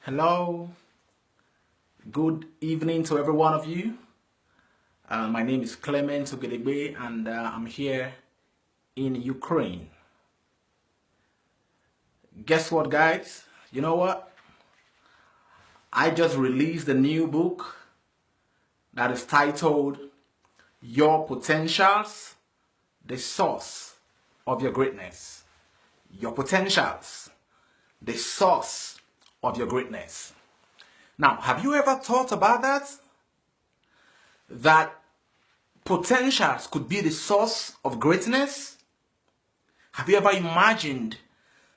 Hello, good evening to every one of you. My name is CLEMENT OGEDEGBE and I'm here in Ukraine. Guess what, guys? You know what? I just released a new book that is titled Your Potentials, the Source of Your Greatness. Your Potentials, the Source of Your Greatness. Now, have you ever thought about that? That potentials could be the source of greatness? Have you ever imagined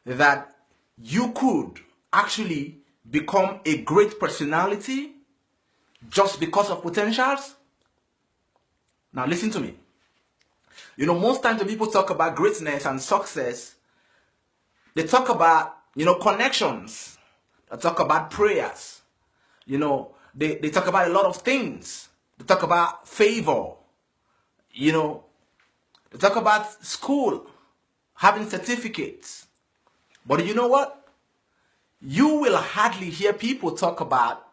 that you could actually become a great personality just because of potentials? Now listen to me. You know, most times when people talk about greatness and success, they talk about, connections. They talk about prayers. They talk about a lot of things. They talk about favor. They talk about school, having certificates. But you know what? You will hardly hear people talk about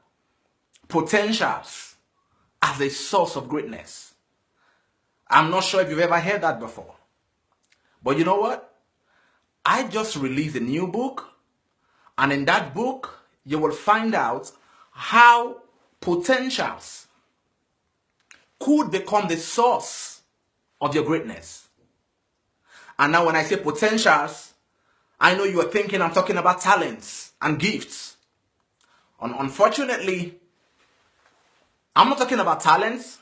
potentials as a source of greatness. I'm not sure if you've ever heard that before. But you know what? I just released a new book. And in that book, you will find out how potentials could become the source of your greatness. And now when I say potentials, I know you are thinking I'm talking about talents and gifts. Unfortunately, I'm not talking about talents.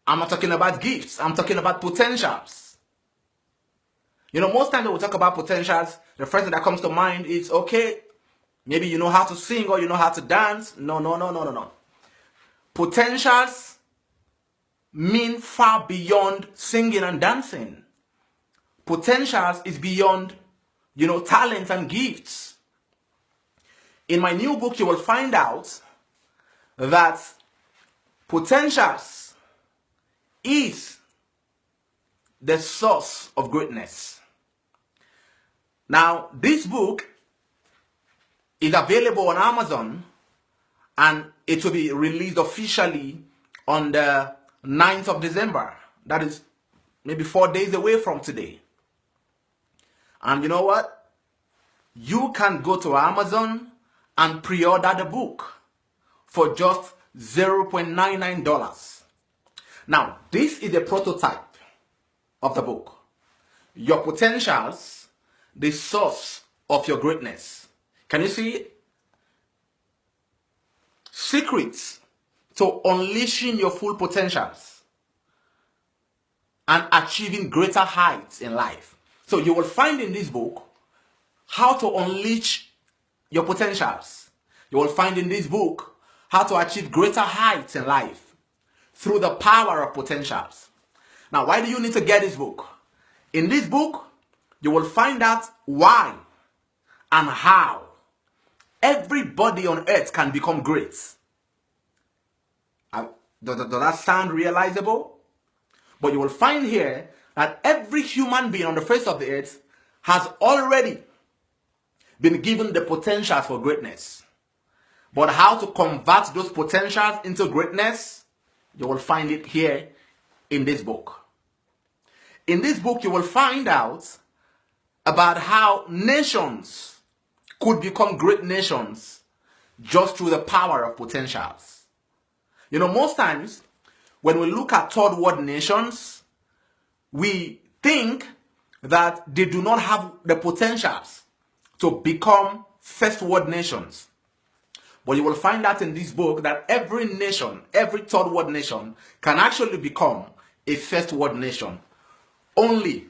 I'm not talking about gifts. I'm talking about potentials. Most times when we talk about potentials, the first thing that comes to mind is, okay, maybe you know how to sing or you know how to dance. No. Potentials mean far beyond singing and dancing. Potentials is beyond, talents and gifts. In my new book, you will find out that potentials is the source of greatness. Now, this book is available on Amazon and it will be released officially on the 9th of December. That is maybe 4 days away from today. And you know what? You can go to Amazon and pre-order the book for just $0.99. Now, this is a prototype of the book. Your Potentials, the Source of Your Greatness. Can you see it? Secrets to unleashing your full potentials and achieving greater heights in life. So you will find in this book how to unleash your potentials. You will find in this book how to achieve greater heights in life through the power of potentials. Now, why do you need to get this book? In this book, you will find out why and how everybody on earth can become great. Does that sound realizable? But you will find here that every human being on the face of the earth has already been given the potential for greatness. But how to convert those potentials into greatness, you will find it here in this book. In this book, you will find out about how nations could become great nations just through the power of potentials. Most times when we look at third world nations, we think that they do not have the potentials to become first world nations. But you will find out in this book that every nation, every third world nation can actually become a first world nation only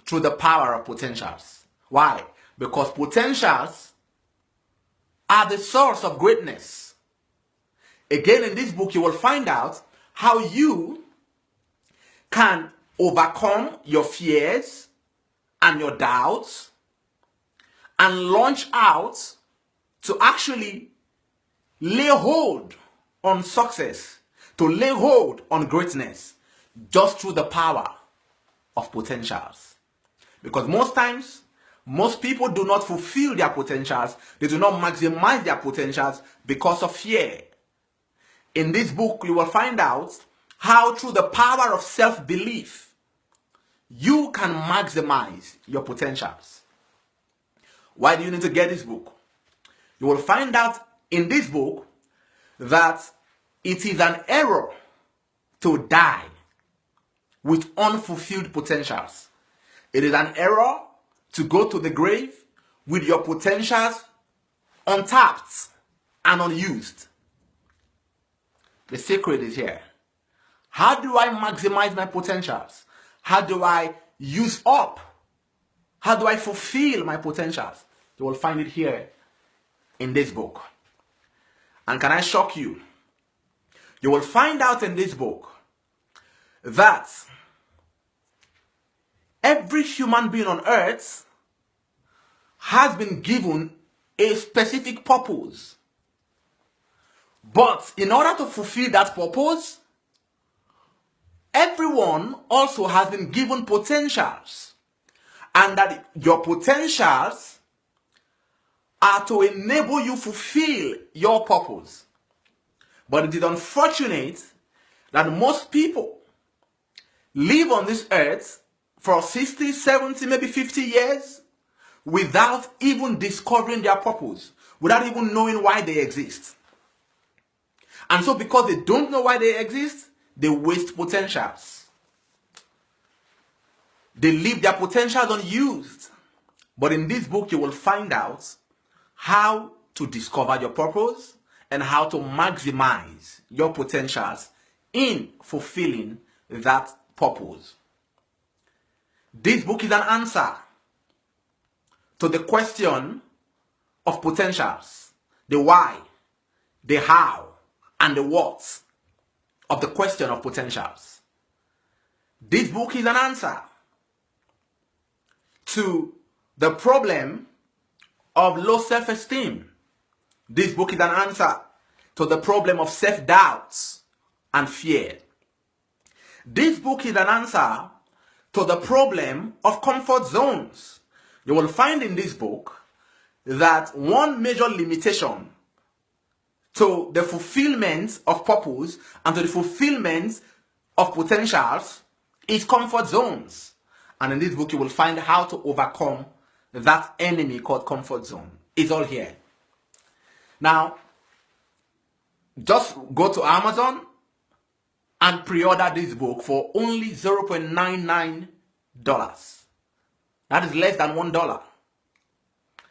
through the power of potentials. Why? Because potentials are the source of greatness. Again, in this book, you will find out how you can overcome your fears and your doubts and launch out to actually lay hold on success, to lay hold on greatness just through the power of potentials. Because most times Most people do not fulfill their potentials. They do not maximize their potentials because of fear. In this book, you will find out how through the power of self-belief, you can maximize your potentials. Why do you need to get this book? You will find out in this book that it is an error to die with unfulfilled potentials. It is an error to go to the grave with your potentials untapped and unused. The secret is here. How do I maximize my potentials? How do I use up? How do I fulfill my potentials? You will find it here in this book. And can I shock you? You will find out in this book that every human being on earth has been given a specific purpose. But in order to fulfill that purpose, everyone also has been given potentials. And that your potentials are to enable you fulfill your purpose. But it is unfortunate that most people live on this earth for 60, 70, maybe 50 years without even discovering their purpose, without even knowing why they exist. And so because they don't know why they exist, they waste potentials. They leave their potentials unused. But in this book, you will find out how to discover your purpose and how to maximize your potentials in fulfilling that purpose. This book is an answer to the question of potentials, the why, the how, and the what of the question of potentials. This book is an answer to the problem of low self-esteem. This book is an answer to the problem of self-doubts and fear. This book is an answer to the problem of comfort zones. You will find in this book that one major limitation to the fulfillment of purpose and to the fulfillment of potentials is comfort zones. And in this book, you will find how to overcome that enemy called comfort zone. It's all here. Now, just go to Amazon and pre-order this book for only $0.99. That is less than $1.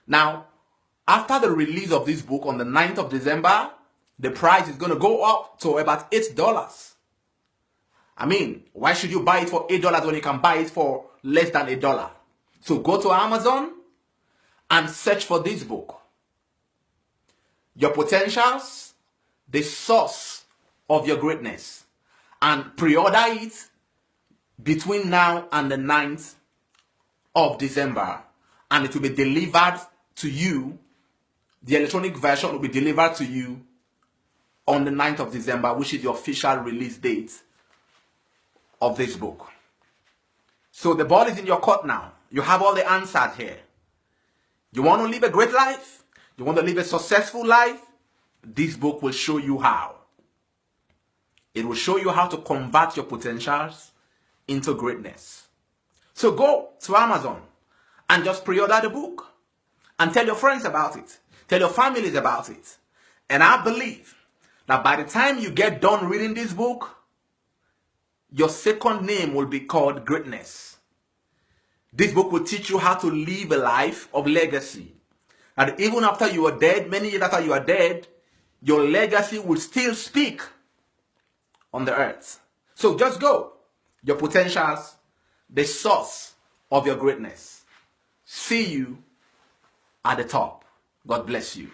Now, after the release of this book on the 9th of December, the price is going to go up to about $8. I mean, why should you buy it for $8 when you can buy it for less than $1? So go to Amazon and search for this book. Your Potentials, the Source of Your Greatness. And pre-order it between now and the 9th of December. And it will be delivered to you. The electronic version will be delivered to you on the 9th of December, which is the official release date of this book. So the ball is in your court now. You have all the answers here. You want to live a great life? You want to live a successful life? This book will show you how. It will show you how to convert your potentials into greatness. So go to Amazon and just pre-order the book and tell your friends about it. Tell your families about it. And I believe that by the time you get done reading this book, your second name will be called greatness. This book will teach you how to live a life of legacy. And even after you are dead, many years after you are dead, your legacy will still speak on the earth. So just go. Your Potentials, the Source of Your Greatness. See you at the top. God bless you.